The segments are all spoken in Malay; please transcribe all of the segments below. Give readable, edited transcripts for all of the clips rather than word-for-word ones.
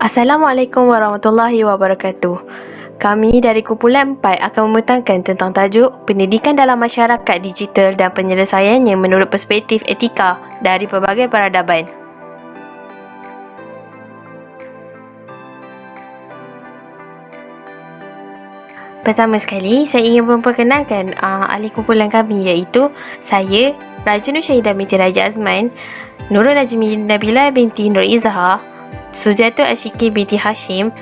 Assalamualaikum warahmatullahi wabarakatuh. Kami dari Kumpulan 4 akan membentangkan tentang tajuk Pendidikan dalam Masyarakat Digital dan Penyelesaiannya menurut perspektif etika dari pelbagai peradaban. Pertama sekali, saya ingin memperkenalkan ahli kumpulan kami iaitu saya, Raja Nur Syahidah binti Raja Azman, Nurul Najmi Nabila binti Nur Izhar, Suziatul Asyiki binti Hashim,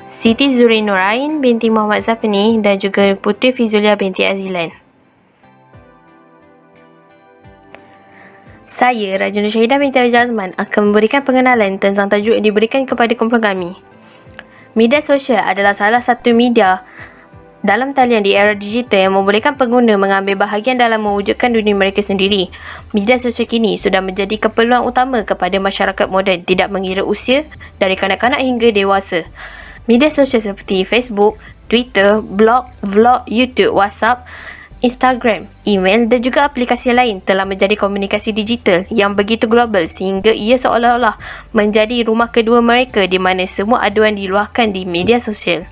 Siti Zuri Nurain binti Muhammad Zapni dan juga Putri Fizulia binti Azilan. Saya, Raja Nur Syahidah binti Raja Azman, akan memberikan pengenalan tentang tajuk yang diberikan kepada kumpulan kami. Media sosial adalah salah satu media dalam talian di era digital yang membolehkan pengguna mengambil bahagian dalam mewujudkan dunia mereka sendiri. Media sosial kini sudah menjadi keperluan utama kepada masyarakat moden, tidak mengira usia, dari kanak-kanak hingga dewasa. Media sosial seperti Facebook, Twitter, blog, vlog, YouTube, WhatsApp, Instagram, email dan juga aplikasi lain telah menjadi komunikasi digital yang begitu global sehingga ia seolah-olah menjadi rumah kedua mereka di mana semua aduan diluahkan di media sosial.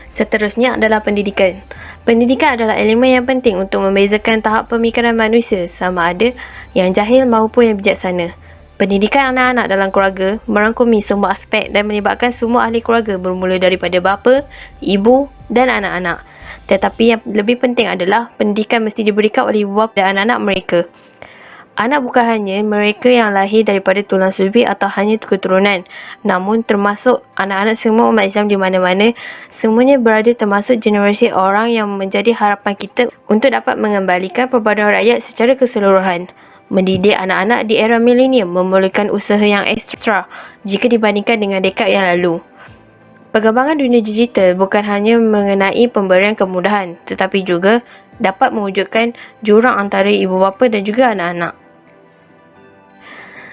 Seterusnya adalah pendidikan. Pendidikan adalah elemen yang penting untuk membezakan tahap pemikiran manusia sama ada yang jahil maupun yang bijaksana. Pendidikan anak-anak dalam keluarga merangkumi semua aspek dan melibatkan semua ahli keluarga bermula daripada bapa, ibu dan anak-anak. Tetapi yang lebih penting adalah pendidikan mesti diberikan oleh ibu bapa dan anak-anak mereka. Anak bukan hanya mereka yang lahir daripada tulang sulbi atau hanya keturunan, namun termasuk anak-anak semua umat Islam di mana-mana, semuanya berada termasuk generasi orang yang menjadi harapan kita untuk dapat mengembalikan perpaduan rakyat secara keseluruhan. Mendidik anak-anak di era milenium memerlukan usaha yang ekstra jika dibandingkan dengan dekad yang lalu. Perkembangan dunia digital bukan hanya mengenai pemberian kemudahan, tetapi juga dapat mewujudkan jurang antara ibu bapa dan juga anak-anak.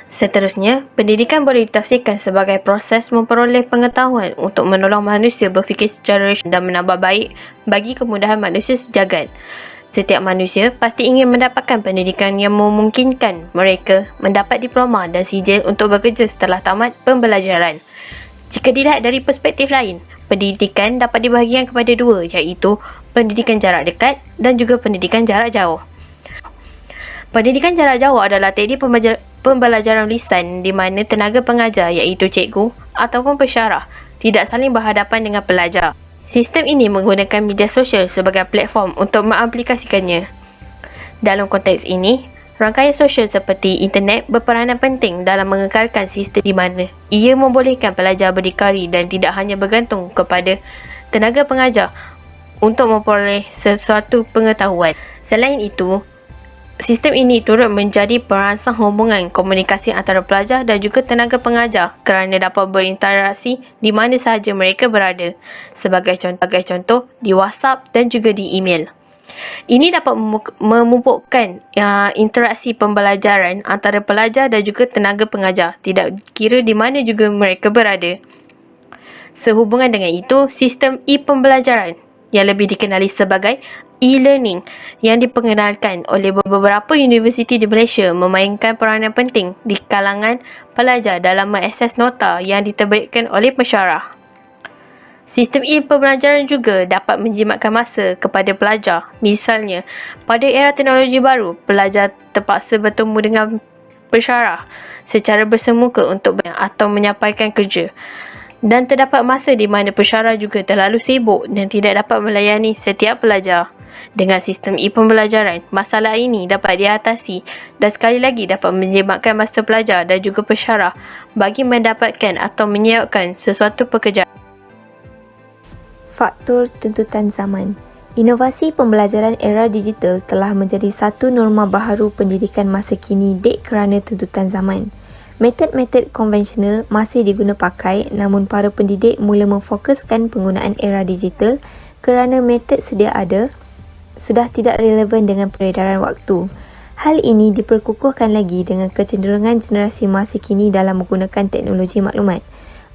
Seterusnya, pendidikan boleh ditafsirkan sebagai proses memperoleh pengetahuan untuk menolong manusia berfikir secara rasional dan menambah baik bagi kemudahan manusia sejagat. Setiap manusia pasti ingin mendapatkan pendidikan yang memungkinkan mereka mendapat diploma dan sijil untuk bekerja setelah tamat pembelajaran. Jika dilihat dari perspektif lain, pendidikan dapat dibahagikan kepada dua, iaitu pendidikan jarak dekat dan juga pendidikan jarak jauh. Pendidikan jarak jauh adalah teknik pembelajaran lisan di mana tenaga pengajar iaitu cikgu ataupun pensyarah tidak saling berhadapan dengan pelajar. Sistem ini menggunakan media sosial sebagai platform untuk mengaplikasikannya. Dalam konteks ini, rangkaian sosial seperti internet berperanan penting dalam mengekalkan sistem di mana ia membolehkan pelajar berdikari dan tidak hanya bergantung kepada tenaga pengajar untuk memperoleh sesuatu pengetahuan. Selain itu, sistem ini turut menjadi perangsang hubungan komunikasi antara pelajar dan juga tenaga pengajar kerana dapat berinteraksi di mana sahaja mereka berada, sebagai contoh di WhatsApp dan juga di email. Ini dapat memupukkan interaksi pembelajaran antara pelajar dan juga tenaga pengajar, tidak kira di mana juga mereka berada. Sehubungan dengan itu, sistem e-pembelajaran yang lebih dikenali sebagai e-learning yang diperkenalkan oleh beberapa universiti di Malaysia memainkan peranan penting di kalangan pelajar dalam mengakses nota yang diterbitkan oleh pensyarah. Sistem e-pembelajaran juga dapat menjimatkan masa kepada pelajar. Misalnya, pada era teknologi baru, pelajar terpaksa bertemu dengan pensyarah secara bersemuka untuk atau menyampaikan kerja. Dan terdapat masa di mana pensyarah juga terlalu sibuk dan tidak dapat melayani setiap pelajar. Dengan sistem e-pembelajaran, masalah ini dapat diatasi dan sekali lagi dapat menjimatkan masa pelajar dan juga pensyarah bagi mendapatkan atau menyiapkan sesuatu pekerjaan. Faktor tuntutan zaman. Inovasi pembelajaran era digital telah menjadi satu norma baharu pendidikan masa kini dek kerana tuntutan zaman. Metod-metod konvensional masih diguna pakai, namun para pendidik mula memfokuskan penggunaan era digital kerana metod sedia ada sudah tidak relevan dengan peredaran waktu. Hal ini diperkukuhkan lagi dengan kecenderungan generasi masa kini dalam menggunakan teknologi maklumat.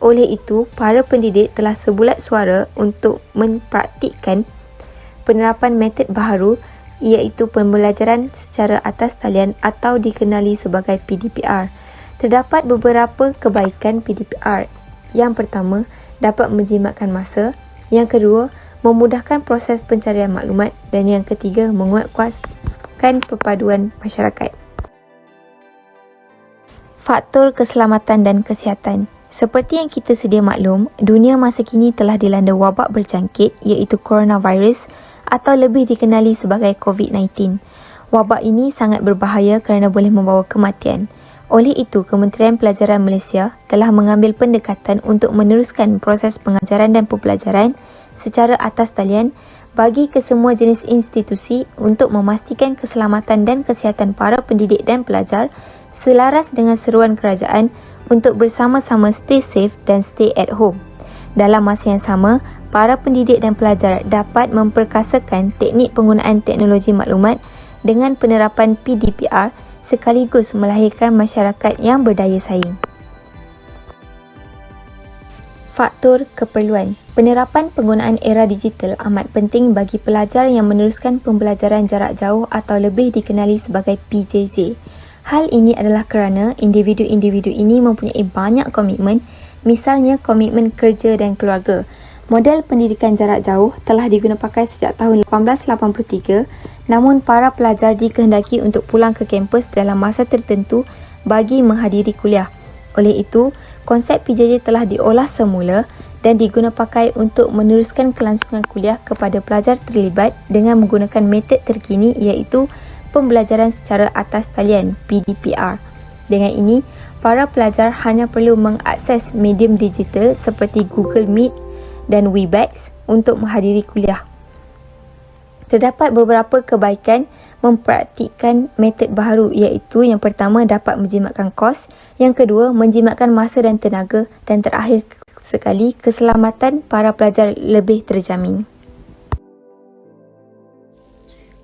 Oleh itu, para pendidik telah sebulat suara untuk mempraktikkan penerapan metod baharu iaitu pembelajaran secara atas talian atau dikenali sebagai PDPR. Terdapat beberapa kebaikan PDPR. Yang pertama, dapat menjimatkan masa. Yang kedua, memudahkan proses pencarian maklumat. Dan yang ketiga, menguatkuatkan perpaduan masyarakat. Faktor keselamatan dan kesihatan. Seperti yang kita sedia maklum, dunia masa kini telah dilanda wabak berjangkit iaitu coronavirus atau lebih dikenali sebagai COVID-19. Wabak ini sangat berbahaya kerana boleh membawa kematian. Oleh itu, Kementerian Pelajaran Malaysia telah mengambil pendekatan untuk meneruskan proses pengajaran dan pembelajaran secara atas talian bagi kesemua jenis institusi untuk memastikan keselamatan dan kesihatan para pendidik dan pelajar selaras dengan seruan kerajaan untuk bersama-sama stay safe dan stay at home. Dalam masa yang sama, para pendidik dan pelajar dapat memperkasakan teknik penggunaan teknologi maklumat dengan penerapan PDPR sekaligus melahirkan masyarakat yang berdaya saing. Faktor keperluan. Penerapan penggunaan era digital amat penting bagi pelajar yang meneruskan pembelajaran jarak jauh atau lebih dikenali sebagai PJJ. Hal ini adalah kerana individu-individu ini mempunyai banyak komitmen, misalnya komitmen kerja dan keluarga. Model pendidikan jarak jauh telah diguna pakai sejak tahun 1883, namun para pelajar dikehendaki untuk pulang ke kampus dalam masa tertentu bagi menghadiri kuliah. Oleh itu, konsep PJJ telah diolah semula dan diguna pakai untuk meneruskan kelangsungan kuliah kepada pelajar terlibat dengan menggunakan metod terkini iaitu pembelajaran secara atas talian PDPR. Dengan ini, para pelajar hanya perlu mengakses medium digital seperti Google Meet dan Webex untuk menghadiri kuliah. Terdapat beberapa kebaikan mempraktikkan metod baharu iaitu yang pertama dapat menjimatkan kos, yang kedua menjimatkan masa dan tenaga dan terakhir sekali keselamatan para pelajar lebih terjamin.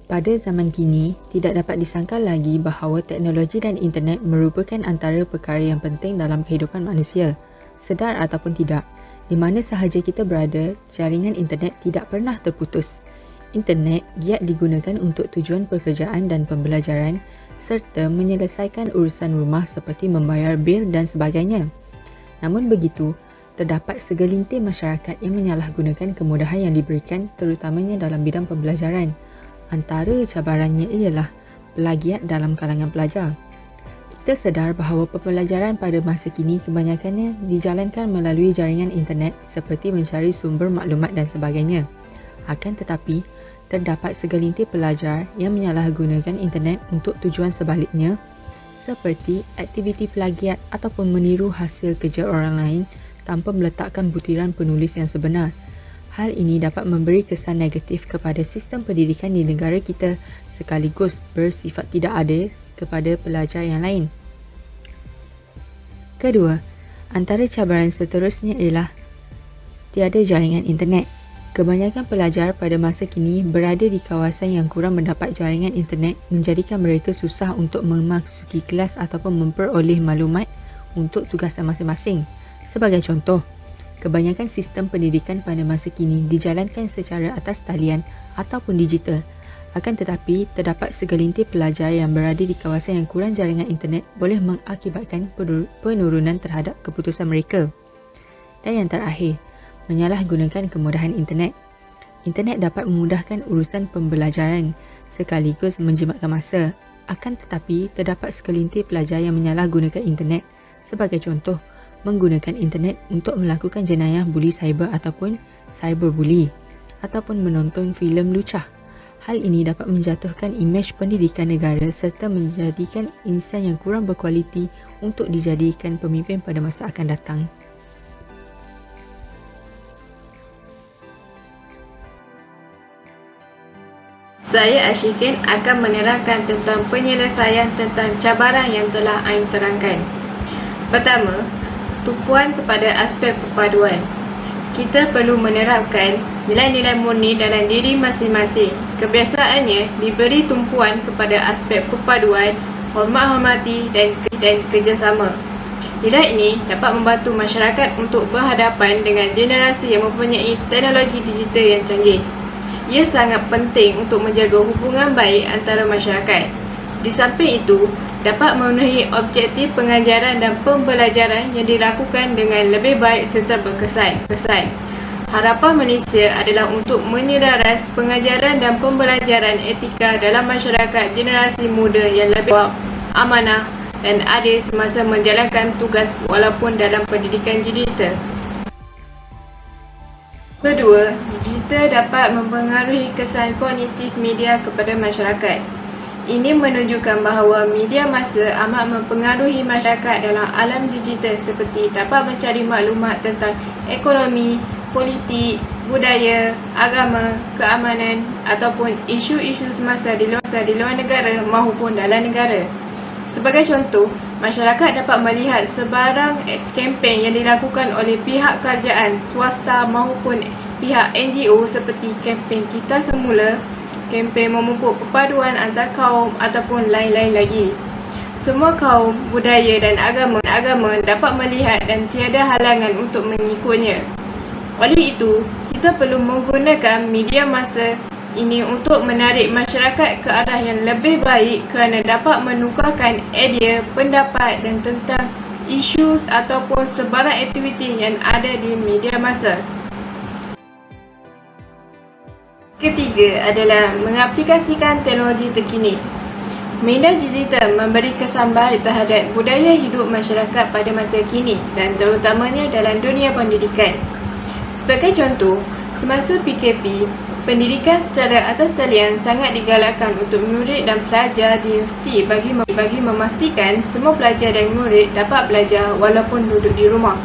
Pada zaman kini, tidak dapat disangkal lagi bahawa teknologi dan internet merupakan antara perkara yang penting dalam kehidupan manusia, sedar ataupun tidak. Di mana sahaja kita berada, jaringan internet tidak pernah terputus. Internet giat digunakan untuk tujuan pekerjaan dan pembelajaran serta menyelesaikan urusan rumah seperti membayar bil dan sebagainya. Namun begitu, terdapat segelintir masyarakat yang menyalahgunakan kemudahan yang diberikan terutamanya dalam bidang pembelajaran. Antara cabarannya ialah plagiat dalam kalangan pelajar. Kita sedar bahawa pembelajaran pada masa kini kebanyakannya dijalankan melalui jaringan internet seperti mencari sumber maklumat dan sebagainya. Akan tetapi, terdapat segelintir pelajar yang menyalahgunakan internet untuk tujuan sebaliknya seperti aktiviti plagiat ataupun meniru hasil kerja orang lain tanpa meletakkan butiran penulis yang sebenar. Hal ini dapat memberi kesan negatif kepada sistem pendidikan di negara kita sekaligus bersifat tidak adil kepada pelajar yang lain. Kedua, antara cabaran seterusnya ialah tiada jaringan internet. Kebanyakan pelajar pada masa kini berada di kawasan yang kurang mendapat jaringan internet menjadikan mereka susah untuk memasuki kelas ataupun memperoleh maklumat untuk tugasan masing-masing. Sebagai contoh, kebanyakan sistem pendidikan pada masa kini dijalankan secara atas talian ataupun digital. Akan tetapi, terdapat segelintir pelajar yang berada di kawasan yang kurang jaringan internet boleh mengakibatkan penurunan terhadap keputusan mereka. Dan yang terakhir, menyalahgunakan kemudahan internet. Internet dapat memudahkan urusan pembelajaran sekaligus menjimatkan masa. Akan tetapi, terdapat segelintir pelajar yang menyalahgunakan internet. Sebagai contoh, menggunakan internet untuk melakukan jenayah buli cyber ataupun cyberbully ataupun menonton filem lucah. Hal ini dapat menjatuhkan imej pendidikan negara serta menjadikan insan yang kurang berkualiti untuk dijadikan pemimpin pada masa akan datang. Saya Ashikin akan menerangkan tentang penyelesaian tentang cabaran yang telah Ain terangkan. Pertama, tumpuan kepada aspek perpaduan. Kita perlu menerapkan nilai-nilai murni dalam diri masing-masing. Kebiasaannya diberi tumpuan kepada aspek perpaduan, hormat-hormati dan kerjasama. Nilai ini dapat membantu masyarakat untuk berhadapan dengan generasi yang mempunyai teknologi digital yang canggih. Ia sangat penting untuk menjaga hubungan baik antara masyarakat. Di samping itu, dapat memenuhi objektif pengajaran dan pembelajaran yang dilakukan dengan lebih baik serta berkesan. Harapan Malaysia adalah untuk menyelaras pengajaran dan pembelajaran etika dalam masyarakat generasi muda yang lebih jawab, amanah dan adil semasa menjalankan tugas walaupun dalam pendidikan digital. Kedua, digital dapat mempengaruhi kesan kognitif media kepada masyarakat. Ini menunjukkan bahawa media massa amat mempengaruhi masyarakat dalam alam digital seperti dapat mencari maklumat tentang ekonomi, politik, budaya, agama, keamanan ataupun isu-isu semasa di luar negara maupun dalam negara. Sebagai contoh, masyarakat dapat melihat sebarang kempen yang dilakukan oleh pihak kerajaan, swasta maupun pihak NGO seperti kempen Kita Semula, kempen memupuk perpaduan antar kaum ataupun lain-lain lagi. Semua kaum, budaya dan agama dapat melihat dan tiada halangan untuk mengikutnya. Oleh itu, kita perlu menggunakan media massa ini untuk menarik masyarakat ke arah yang lebih baik kerana dapat menukarkan idea, pendapat dan tentang isu ataupun sebarang aktiviti yang ada di media massa. Ketiga adalah mengaplikasikan teknologi terkini. Media digital memberi kesan baik terhadap budaya hidup masyarakat pada masa kini dan terutamanya dalam dunia pendidikan. Sebagai contoh, semasa PKP, pendidikan secara atas talian sangat digalakkan untuk murid dan pelajar di universiti bagi memastikan semua pelajar dan murid dapat belajar walaupun duduk di rumah.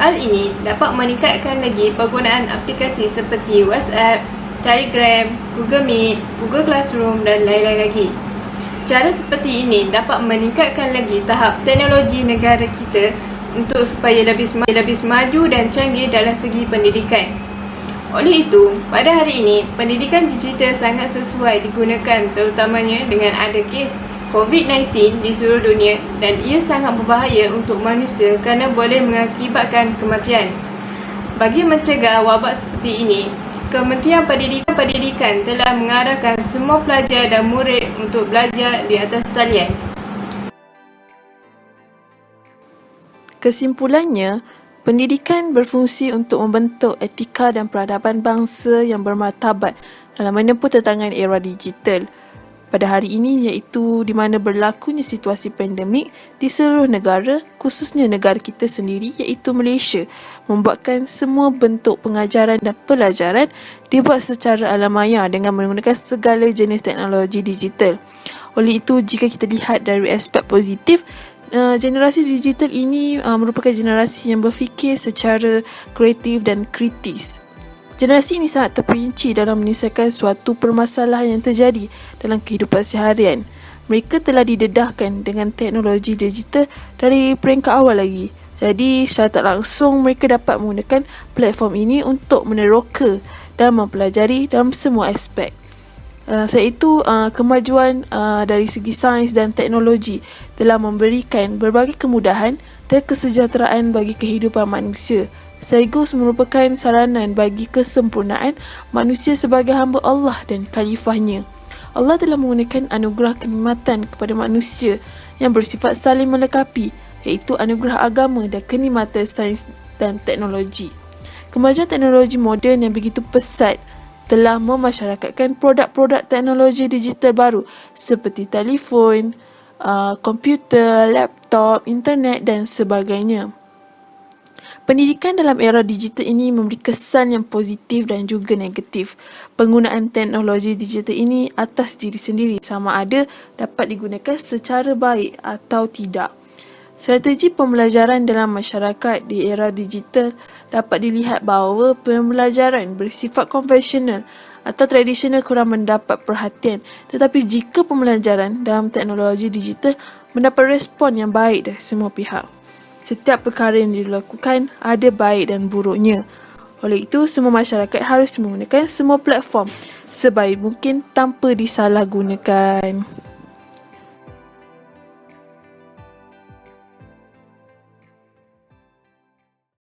Hal ini dapat meningkatkan lagi penggunaan aplikasi seperti WhatsApp, Telegram, Google Meet, Google Classroom dan lain-lain lagi. Cara seperti ini dapat meningkatkan lagi tahap teknologi negara kita untuk supaya lebih maju dan canggih dalam segi pendidikan. Oleh itu, pada hari ini, pendidikan digital sangat sesuai digunakan terutamanya dengan ada kes COVID-19 di seluruh dunia dan ia sangat berbahaya untuk manusia kerana boleh mengakibatkan kematian. Bagi mencegah wabak seperti ini, Kementerian Pendidikan telah mengarahkan semua pelajar dan murid untuk belajar di atas talian. Kesimpulannya, pendidikan berfungsi untuk membentuk etika dan peradaban bangsa yang bermartabat dalam menempuh tantangan era digital. Pada hari ini iaitu di mana berlakunya situasi pandemik di seluruh negara, khususnya negara kita sendiri iaitu Malaysia, membuatkan semua bentuk pengajaran dan pelajaran dibuat secara alamaya dengan menggunakan segala jenis teknologi digital. Oleh itu, jika kita lihat dari aspek positif, generasi digital ini merupakan generasi yang berfikir secara kreatif dan kritis. Generasi ini sangat terperinci dalam menyelesaikan suatu permasalahan yang terjadi dalam kehidupan seharian. Mereka telah didedahkan dengan teknologi digital dari peringkat awal lagi. Jadi, secara tak langsung mereka dapat menggunakan platform ini untuk meneroka dan mempelajari dalam semua aspek. Selain itu, kemajuan dari segi sains dan teknologi telah memberikan berbagai kemudahan dan kesejahteraan bagi kehidupan manusia. Sekaligus merupakan saranan bagi kesempurnaan manusia sebagai hamba Allah dan khalifahnya. Allah telah menggunakan anugerah kenikmatan kepada manusia yang bersifat saling melengkapi, iaitu anugerah agama dan kenikmatan sains dan teknologi. Kemajuan teknologi moden yang begitu pesat telah memasyarakatkan produk-produk teknologi digital baru seperti telefon, komputer, laptop, internet dan sebagainya. Pendidikan dalam era digital ini memberi kesan yang positif dan juga negatif. Penggunaan teknologi digital ini atas diri sendiri sama ada dapat digunakan secara baik atau tidak. Strategi pembelajaran dalam masyarakat di era digital dapat dilihat bahawa pembelajaran bersifat konvensional atau tradisional kurang mendapat perhatian. Tetapi jika pembelajaran dalam teknologi digital mendapat respon yang baik dari semua pihak. Setiap perkara yang dilakukan ada baik dan buruknya. Oleh itu, semua masyarakat harus menggunakan semua platform sebaik mungkin tanpa disalahgunakan.